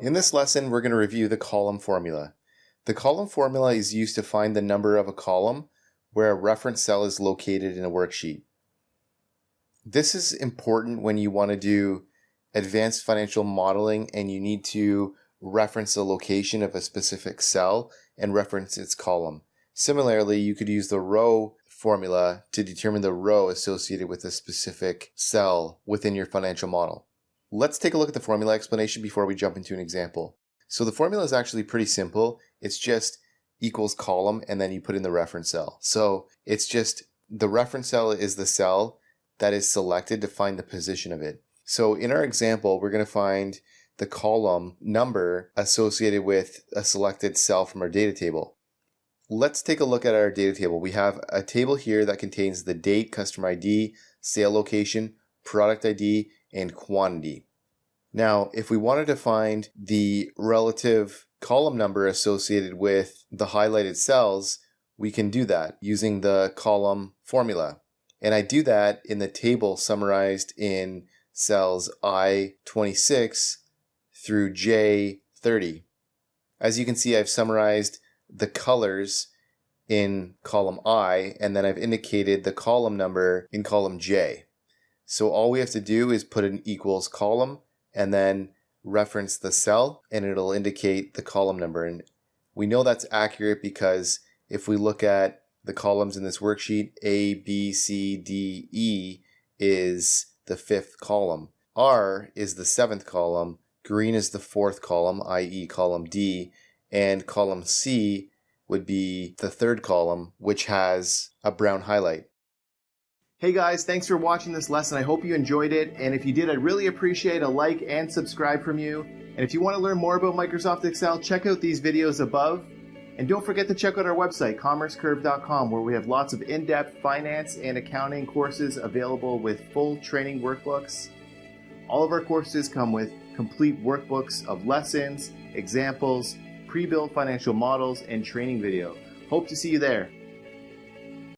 In this lesson, we're going to review the column formula. The column formula is used to find the number of a column where a reference cell is located in a worksheet. This is important when you want to do advanced financial modeling and you need to reference the location of a specific cell and reference its column. Similarly, you could use the row formula to determine the row associated with a specific cell within your financial model. Let's take a look at the formula explanation before we jump into an example. So the formula is actually pretty simple. It's just equals column and then you put in the reference cell. So it's just the reference cell is the cell that is selected to find the position of it. So in our example, we're going to find the column number associated with a selected cell from our data table. Let's take a look at our data table. We have a table here that contains the date, customer ID, sale location, product ID, and quantity. Now, if we wanted to find the relative column number associated with the highlighted cells, we can do that using the column formula. And I do that in the table summarized in cells I26 through J30. As you can see, I've summarized the colors in column I, and then I've indicated the column number in column J. So all we have to do is put an equals column and then reference the cell, and it'll indicate the column number. And we know that's accurate because if we look at the columns in this worksheet, A, B, C, D, E is the 5th column. R is the 7th column. Green is the 4th column, i.e. column D, and column C would be the 3rd column, which has a brown highlight. Hey guys, thanks for watching this lesson. I hope you enjoyed it, and if you did, I'd really appreciate a like and subscribe from you. And if you want to learn more about Microsoft Excel, check out these videos above. And don't forget to check out our website, commercecurve.com, where we have lots of in-depth finance and accounting courses available with full training workbooks. All of our courses come with complete workbooks of lessons, examples, pre-built financial models, and training video. Hope to see you there.